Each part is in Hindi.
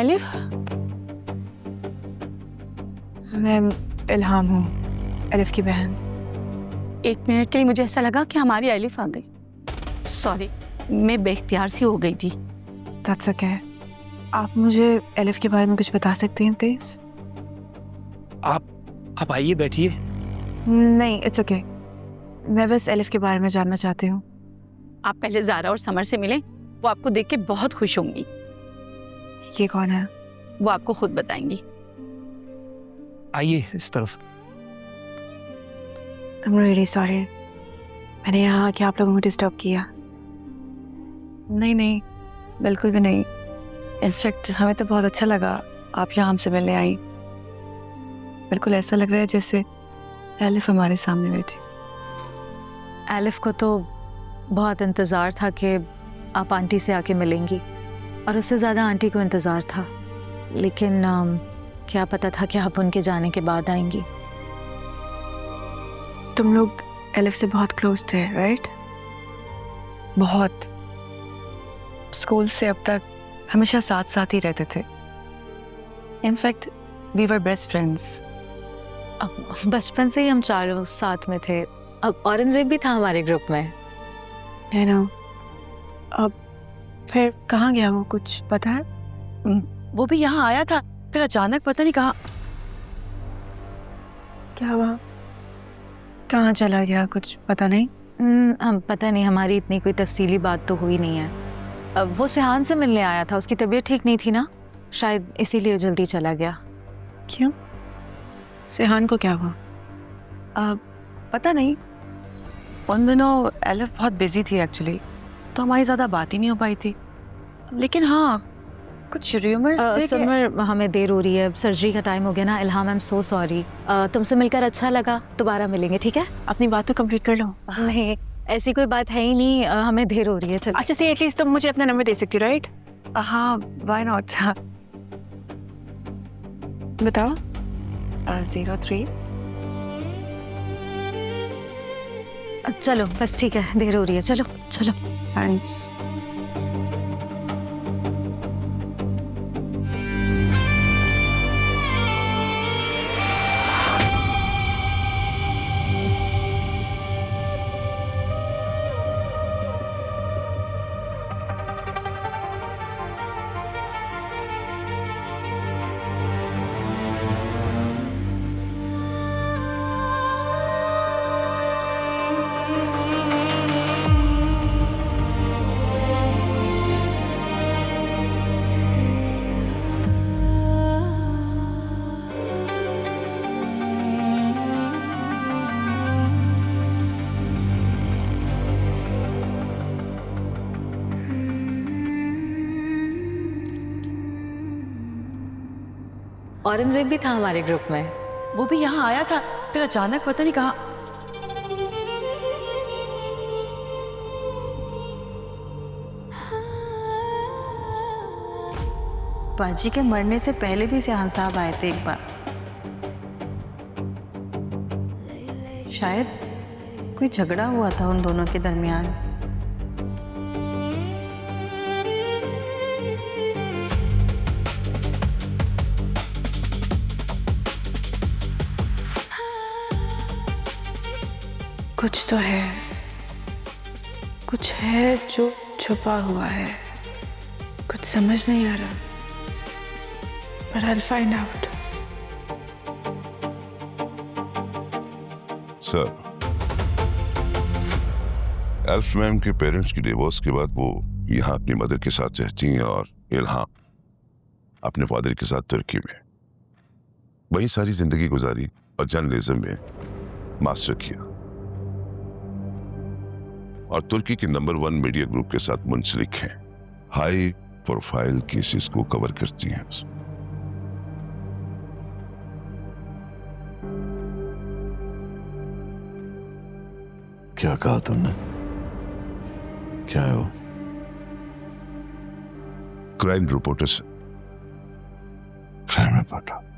एलिफ, मैं इल्हाम हूँ, एलिफ की बहन। एक मिनट के लिए मुझे ऐसा लगा कि हमारी एलिफ आ गई। सॉरी, मैं बेख्तियार सी हो गई थी। That's okay. आप मुझे एलिफ के बारे में कुछ बता सकती हैं प्लीज? आप आइए, बैठिए। नहीं, इट्स ओके। मैं बस एलिफ के बारे में जानना चाहती हूँ। आप पहले ज़ारा और समर से मिलें, वो आपको देख के बहुत खुश होंगी। ये कौन है? वो आपको खुद बताएंगी। आइए इस तरफ। I'm really sorry. मैंने यहाँ आके आप लोगों को डिस्टर्ब किया। नहीं नहीं, बिल्कुल भी नहीं। इनफैक्ट हमें तो बहुत अच्छा लगा आप यहाँ हमसे मिलने आई। बिल्कुल ऐसा लग रहा है जैसे एलिफ हमारे सामने बैठी। एलिफ को तो बहुत इंतज़ार था कि आप आंटी से आके मिलेंगी, और उससे ज़्यादा आंटी को इंतज़ार था, लेकिन क्या पता था कि आप उनके जाने के बाद आएंगी। तुम लोग एलिफ से बहुत क्लोज थे, राइट? बहुत। स्कूल से अब तक हमेशा साथ साथ ही रहते थे। In fact we were best friends. अब बचपन से ही हम चारों साथ में थे। अब औरंगजेब भी था हमारे ग्रुप में। है ना? अब फिर कहाँ गया वो, कुछ पता है? वो भी यहाँ आया था, फिर अचानक पता नहीं कहाँ। क्या हुआ? कहाँ चला गया, कुछ पता नहीं? हम पता नहीं, हमारी इतनी कोई तफसीली बात तो हुई नहीं है। अब वो सिहान से मिलने आया था, उसकी तबीयत ठीक नहीं थी ना, शायद इसीलिए जल्दी चला गया। क्यों? सिहान को क्या हुआ? पता नहीं, उन दिनों एलिफ बहुत बिजी थी एक्चुअली, तो हमारी ज़्यादा बात ही नहीं हो पाई थी। लेकिन हाँ, कुछ रूमर्स थे। समर, हमें देर हो रही है, सर्जरी का टाइम हो गया ना। इल्हाम, आई एम सो सॉरी। तुमसे मिलकर अच्छा लगा, दोबारा मिलेंगे, ठीक है? अपनी बात तो कंप्लीट कर लो। नहीं, ऐसी कोई बात है ही नहीं। हमें देर हो रही है। चल। अच्छा, से एटलीस्ट तुम मुझे अपना नंबर दे सकती हो, राइट? हाँ, व्हाई नॉट। बताओ। 03। चलो बस, ठीक है, देर हो रही है, चलो चलो। थैंक्स। औरंगजेब भी था हमारे ग्रुप में। वो भी यहाँ आया था, फिर अचानक पता नहीं कहाँ। बाजी के मरने से पहले भी सिहान साहब आए थे एक बार। शायद कोई झगड़ा हुआ था उन दोनों के दरमियान। कुछ तो है, कुछ है जो छुपा हुआ है, कुछ समझ नहीं आ रहा, but I'll find out. Sir, elf ma'am के पेरेंट्स की डिवोर्स के बाद वो यहाँ अपनी मदर के साथ रहती हैं और इल्हाम अपने फादर के साथ तुर्की में। वहीं सारी जिंदगी गुजारी और जर्नलिज्म में मास्टर किया और तुर्की के नंबर 1 मीडिया ग्रुप के साथ मुंसलिक हैं। हाई प्रोफाइल केसेस को कवर करती हैं। क्या कहा तुमने? क्या है वो? क्राइम रिपोर्टर से। Crime reporter?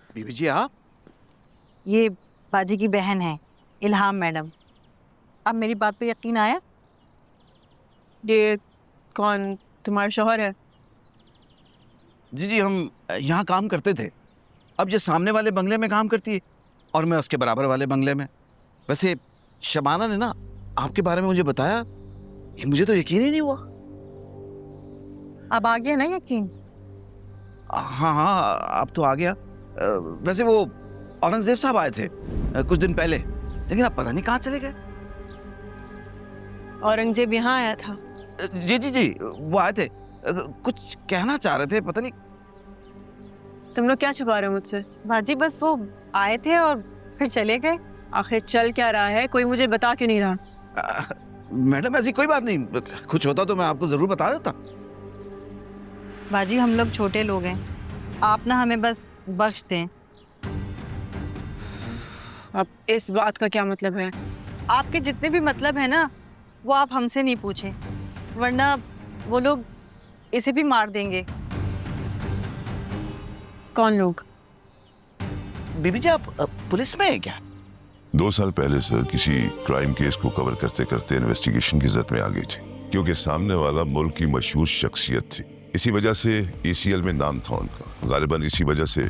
बीबी जी आप? ये बाजी की बहन है, इल्हाम मैडम। अब मेरी बात पे यकीन आया? ये कौन तुम्हारा शौहर है? जी जी, हम यहाँ काम करते थे। अब ये सामने वाले बंगले में काम करती है और मैं उसके बराबर वाले बंगले में। वैसे शबाना ने ना आपके बारे में मुझे बताया, मुझे तो यकीन ही नहीं हुआ। अब आ गया ना यकीन? हाँ हाँ, अब तो आ गया। वैसे वो औरंगजेब साहब आए थे कुछ दिन पहले, लेकिन अब पता नहीं कहाँ चले गए। औरंगजेब यहाँ आया था? जी जी जी, वो आए थे, कुछ कहना चाह रहे थे, पता नहीं। तुम लोग क्या छुपा रहे हो मुझसे? बाजी बस वो आए थे और फिर चले गए। आखिर चल क्या रहा है, कोई मुझे बता क्यों नहीं रहा? मैडम ऐसी कोई बात नहीं, कुछ होता तो मैं आपको जरूर बता देता। बाजी हम लोग छोटे लोग हैं, आप ना हमें बस बख्श दें। अब इस बात का क्या मतलब है? आपके जितने भी मतलब है ना, वो आप हमसे नहीं पूछें, वरना वो लोग इसे भी मार देंगे। कौन लोग? बीबी जी आप पुलिस में है क्या? 2 साल पहले सर किसी क्राइम केस को कवर करते करते इन्वेस्टिगेशन की जद में आ गई थी, क्योंकि सामने वाला मुल्क की मशहूर शख्सियत थी। इसी वजह से ECL में नाम था उनका। गालिबन इसी वजह से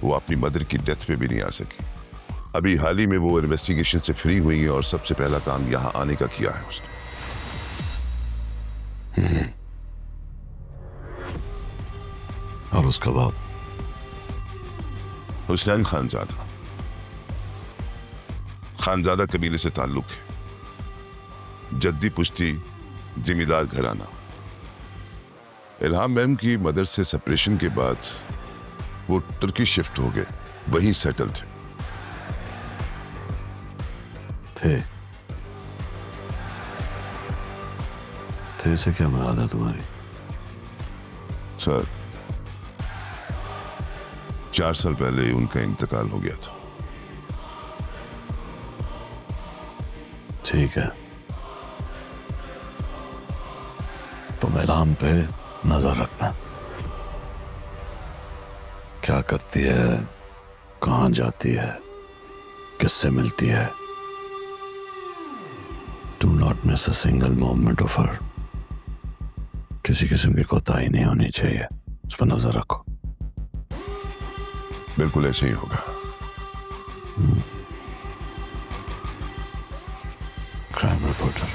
वो अपनी मदर की डेथ पे भी नहीं आ सकी। अभी हाल ही में वो इन्वेस्टिगेशन से फ्री हुई है और सबसे पहला काम यहाँ आने का किया है उसने। और उसका बाप? हुसैन खानजादा। खानजादा कबीले से ताल्लुक है, जद्दी पुश्ती जिम्मेदार घराना। इल्हाम मैम की मदर से सेपरेशन के बाद वो तुर्की शिफ्ट हो गए, वहीं सेटल थे। थे से क्या मुराद है तुम्हारी? सर 4 साल पहले उनका इंतकाल हो गया था। ठीक है, तुम इल्हाम पे नजर रखना, क्या करती है, कहां जाती है, किससे मिलती है। Do not miss a single moment of her. किसी किस्म की कोताही नहीं होनी चाहिए, उस पर नजर रखो। बिल्कुल ऐसे ही होगा। Crime reporter.